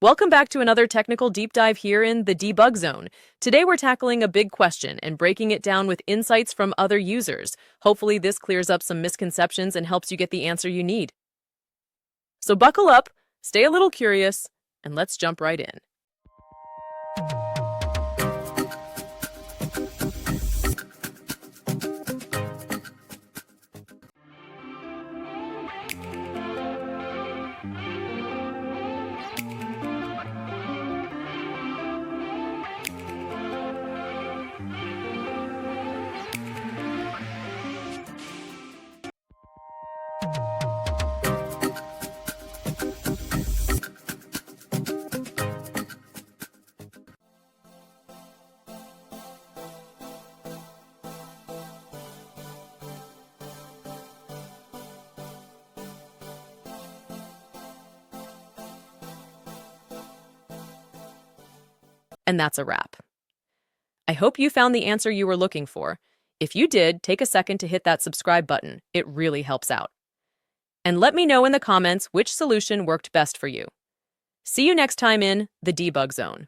Welcome back to another technical deep dive here in the debug zone. Today we're tackling a big question and breaking it down with insights from other users. Hopefully this clears up some misconceptions and helps you get the answer you need. So buckle up, stay a little curious, and let's jump right in. And that's a wrap. I hope you found the answer you were looking for. If you did, take a second to hit that subscribe button. It really helps out. And let me know in the comments which solution worked best for you. See you next time in the debug zone.